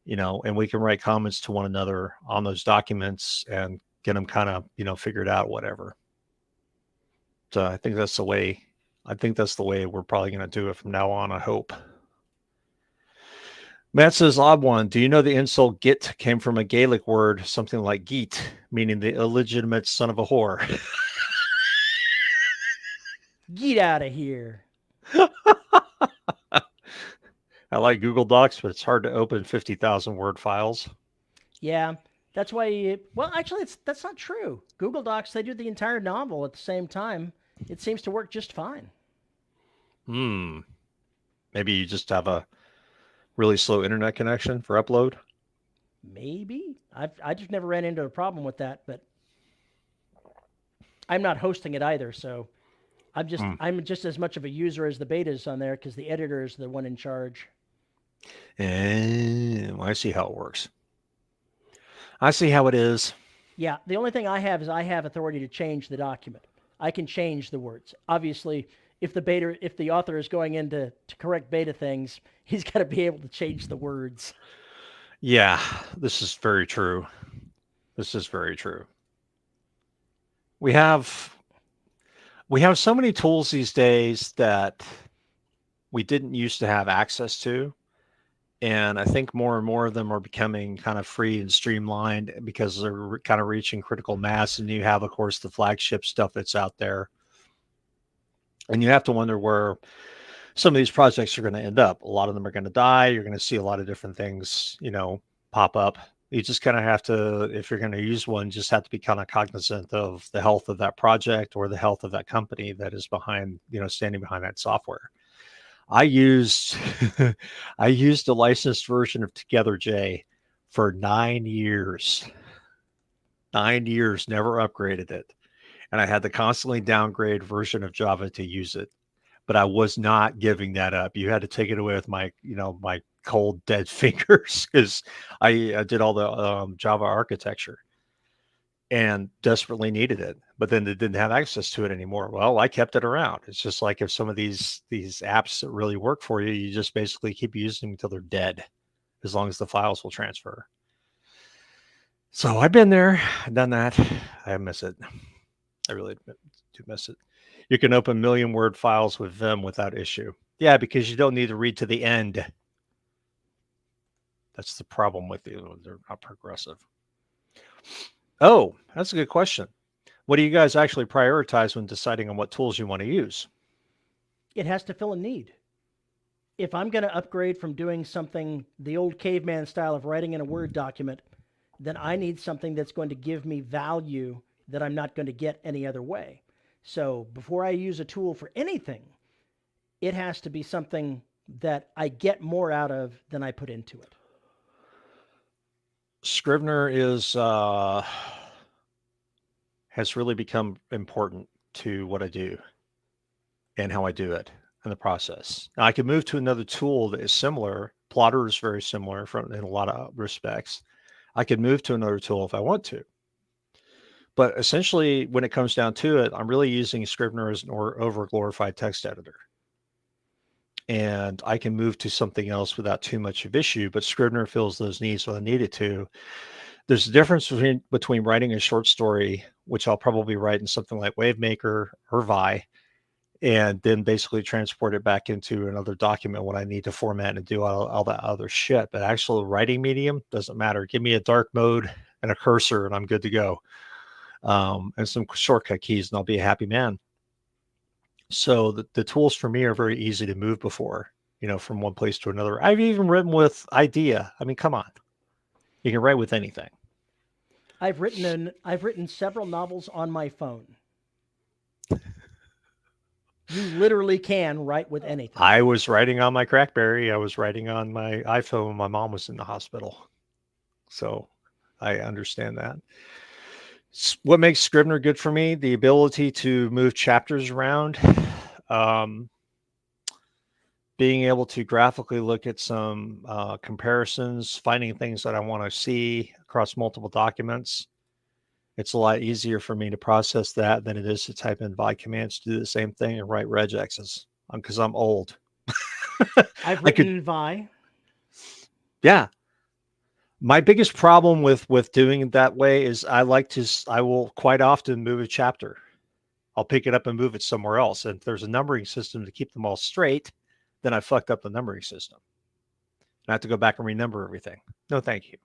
and we can write comments to one another on those documents and get them kind of, figured out, whatever. So I think that's the way we're probably going to do it from now on, I hope. Matt says, odd one. Do you know the insult Git came from a Gaelic word, something like Geet, meaning the illegitimate son of a whore? Get out of here. I like Google Docs, but it's hard to open 50,000 word files. Yeah, that's why. Well, actually, that's not true. Google Docs, they do the entire novel at the same time. It seems to work just fine. Maybe you just have a really slow internet connection for upload. Maybe. I just never ran into a problem with that, but I'm not hosting it either, so I'm just as much of a user as the betas on there, because the editor is the one in charge. I see how it works. I see how it is. Yeah, the only thing I have is I have authority to change the document. I can change the words. Obviously, if the author is going in to correct beta things, he's got to be able to change the words. Yeah, this is very true. We have so many tools these days that we didn't used to have access to. And I think more and more of them are becoming kind of free and streamlined because they're kind of reaching critical mass. And you have, of course, the flagship stuff that's out there. And you have to wonder where some of these projects are going to end up. A lot of them are going to die. You're going to see a lot of different things, pop up. You just kind of have to, if you're going to use one, just have to be kind of cognizant of the health of that project or the health of that company that is behind, standing behind that software. I used I used a licensed version of Together J for 9 years. 9 years, never upgraded it. And I had to constantly downgrade version of Java to use it. But I was not giving that up. You had to take it away with my cold dead fingers because I did all the Java architecture and desperately needed it, but then they didn't have access to it anymore. Well, I kept it around. It's just like if some of these apps that really work for you, you just basically keep using them until they're dead, as long as the files will transfer. So I've been there, done that. I miss it. I really do miss it. You can open million word files with Vim without issue. Yeah, because you don't need to read to the end. That's the problem with you. They're not progressive. Oh, that's a good question. What do you guys actually prioritize when deciding on what tools you want to use? It has to fill a need. If I'm going to upgrade from doing something the old caveman style of writing in a Word document, then I need something that's going to give me value that I'm not going to get any other way. So before I use a tool for anything, it has to be something that I get more out of than I put into it. Scrivener has really become important to what I do and how I do it in the process. Now, I can move to another tool that is similar. Plotter is very similar in a lot of respects. I could move to another tool if I want to. But essentially, when it comes down to it, I'm really using Scrivener as an over-glorified text editor. And I can move to something else without too much of issue, but Scrivener fills those needs when I need it to. There's a difference between writing a short story, which I'll probably write in something like WaveMaker or Vi, and then basically transport it back into another document when I need to format and do all that other shit. But actual writing medium doesn't matter. Give me a dark mode and a cursor and I'm good to go. And some shortcut keys and I'll be a happy man. So the tools for me are very easy to move before, from one place to another. I've even written with Idea. I mean, come on. You can write with anything. I've written several novels on my phone. You literally can write with anything. I was writing on my Crackberry. I was writing on my iPhone. My mom was in the hospital. So I understand that. What makes Scrivener good for me? The ability to move chapters around. Being able to graphically look at some comparisons, finding things that I want to see across multiple documents. It's a lot easier for me to process that than it is to type in vi commands to do the same thing and write regexes because I'm old. I've written Vi. Yeah. My biggest problem with doing it that way is I will quite often move a chapter. I'll pick it up and move it somewhere else. And if there's a numbering system to keep them all straight, then I fucked up the numbering system. I have to go back and renumber everything. No, thank you.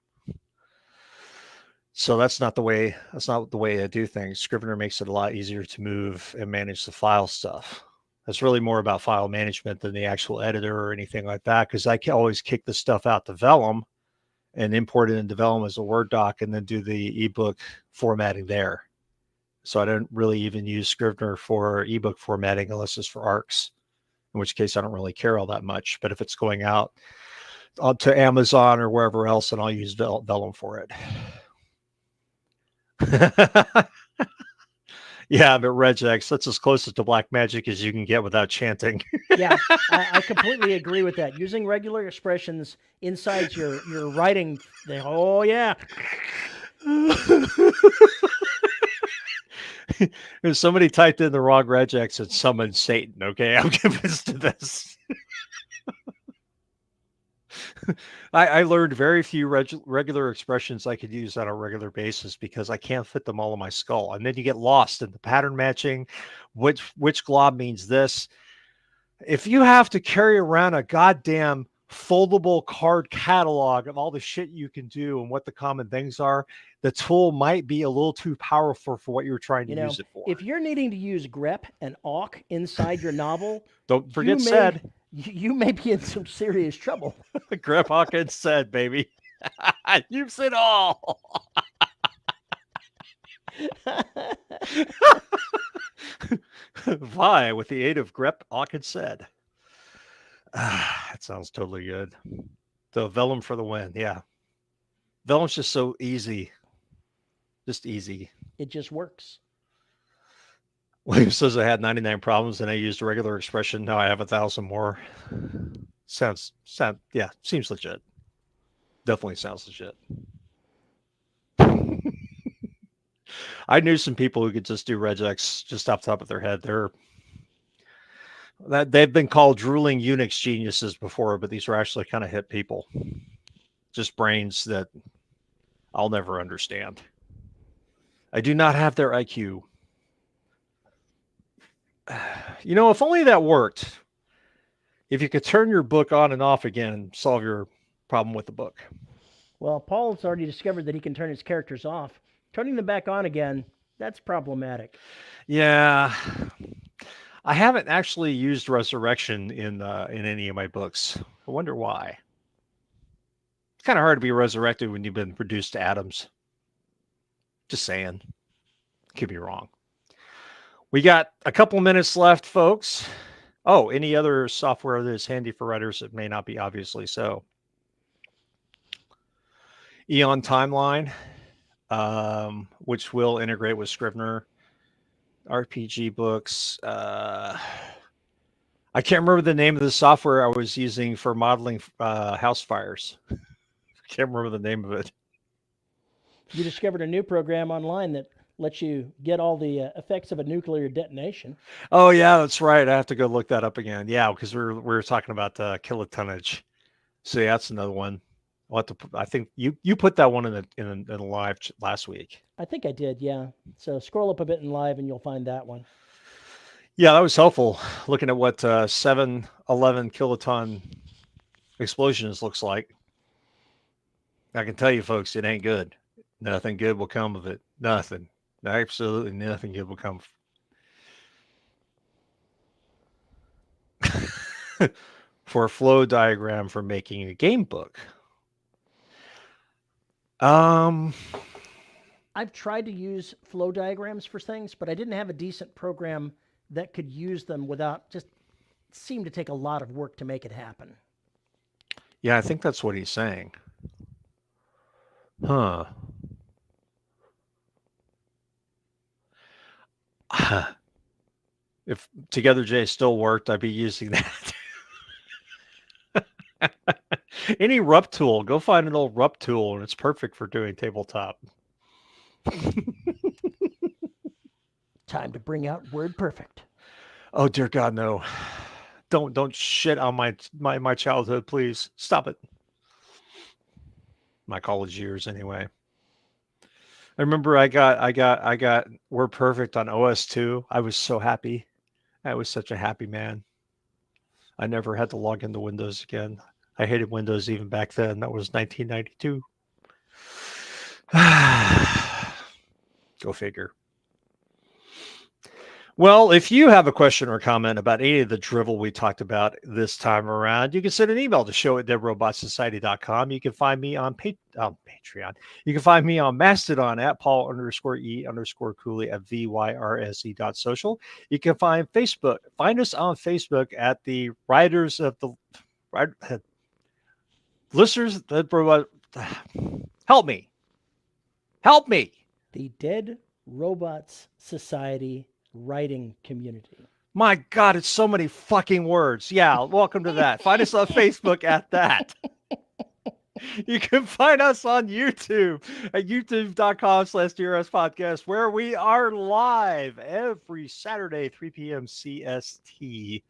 So that's not the way I do things. Scrivener makes it a lot easier to move and manage the file stuff. It's really more about file management than the actual editor or anything like that, because I can always kick the stuff out to Vellum and import it into Vellum as a Word doc and then do the ebook formatting there. So I don't really even use Scrivener for ebook formatting unless it's for ARCs, in which case I don't really care all that much. But if it's going out to Amazon or wherever else, then I'll use Vellum for it. Yeah, but regex, that's as close to black magic as you can get without chanting. Yeah, I completely agree with that. Using regular expressions inside your writing, oh yeah. If somebody typed in the wrong regex and summoned Satan, okay, I'm convinced of this. I learned very few regular expressions I could use on a regular basis because I can't fit them all in my skull. And then you get lost in the pattern matching, which glob means this. If you have to carry around a goddamn foldable card catalog of all the shit you can do and what the common things are, the tool might be a little too powerful for what you're trying to You know, use it for. if you're needing to use grep and awk inside your novel, Don't you forget may said. you may be in some serious trouble. Grep Hawkins said, baby. You've said all. Vi, with the aid of Grep Hawkins said. That sounds totally good. The vellum for the win. Yeah. Vellum's just so easy. Just easy. It just works. William says I had 99 problems and I used a regular expression. Now I have 1,000 more. Yeah, seems legit. Definitely sounds legit. I knew some people who could just do regex just off the top of their head. They've been called drooling Unix geniuses before, but these are actually kind of hip people. Just brains that I'll never understand. I do not have their IQ. You know, if only that worked. If you could turn your book on and off again and solve your problem with the book. Well, Paul's already discovered that he can turn his characters off. Turning them back on again, that's problematic. Yeah. I haven't actually used resurrection in any of my books. I wonder why. It's kind of hard to be resurrected when you've been reduced to atoms. Just saying. Could be wrong. We got a couple minutes left, folks. Oh, any other software that is handy for writers that may not be obviously so. Eon Timeline, which will integrate with Scrivener. RPG books. I can't remember the name of the software I was using for modeling house fires. I can't remember the name of it. You discovered a new program online that lets you get all the effects of a nuclear detonation. Oh yeah, that's right. I have to go look that up again. Yeah, because we're talking about kilotonnage. So yeah, that's another one. I think you put that one in a live last week. I think I did, yeah. So scroll up a bit in live and you'll find that one. Yeah, that was helpful. Looking at what 711 kiloton explosions looks like. I can tell you, folks, it ain't good. Nothing good will come of it. Nothing. Absolutely nothing good will come. For a flow diagram for making a game book. I've tried to use flow diagrams for things, but I didn't have a decent program that could use them without just seemed to take a lot of work to make it happen. Yeah, I think that's what he's saying. Huh. If Together J still worked, I'd be using that. Any RUP tool, go find an old RUP tool, and it's perfect for doing tabletop. Time to bring out WordPerfect. Oh dear God, no! Don't shit on my childhood, please. Stop it. My college years, anyway. I remember I got WordPerfect on OS2. I was so happy. I was such a happy man. I never had to log into Windows again. I hated Windows even back then. That was 1992. Go figure. Well, if you have a question or comment about any of the drivel we talked about this time around, you can send an email to show@deadrobotsociety.com. You can find me on Patreon. You can find me on Mastodon at Paul_E_Cooley at VYRSE.social. You can find us on Facebook at the Writers of the Listeners that help me. The Dead Robots Society writing community. My God, it's so many fucking words. Yeah, welcome to that. Find us on Facebook at that. You can find us on YouTube at youtube.com/DRS podcast, where we are live every Saturday, 3 p.m. CST.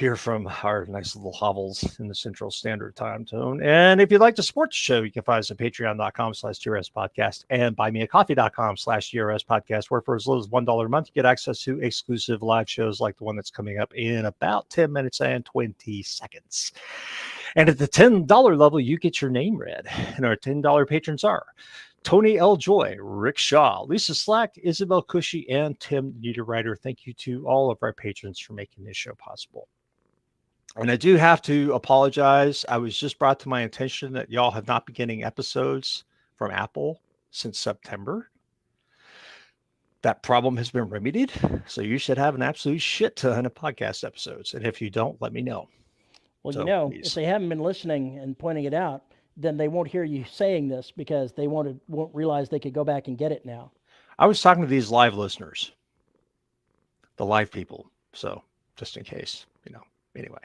here from our nice little hovels in the Central Standard Time Zone. And if you'd like to support the show, you can find us at patreon.com/TRS podcast and buymeacoffee.com/TRS podcast, where for as little as $1 a month, you get access to exclusive live shows like the one that's coming up in about 10 minutes and 20 seconds. And at the $10 level, you get your name read. And our $10 patrons are Tony L. Joy, Rick Shaw, Lisa Slack, Isabel Cushy, and Tim Niederreiter. Thank you to all of our patrons for making this show possible. And I do have to apologize. I was just brought to my attention that y'all have not been getting episodes from Apple since September. That problem has been remedied. So you should have an absolute shit ton of podcast episodes. And if you don't, let me know. Well, So, if please. they haven't been listening and pointing it out, then they won't hear you saying this because they won't realize they could go back and get it now. I was talking to these live listeners, the live people. So just in case, anyway.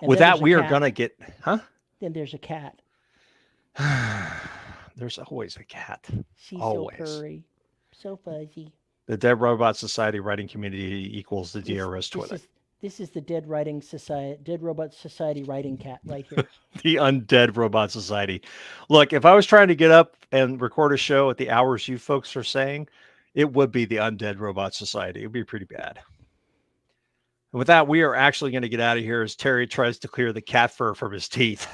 And With then that, there's a we are cat. going to get, Then there's a cat. There's always a cat. She's Always. so purry, so fuzzy. The Dead Robot Society writing community equals the DRS Twitter. This is the Dead Robot Society writing cat right here. The Undead Robot Society. Look, if I was trying to get up and record a show at the hours you folks are saying, it would be the Undead Robot Society. It would be pretty bad. And with that, we are actually going to get out of here as Terry tries to clear the cat fur from his teeth.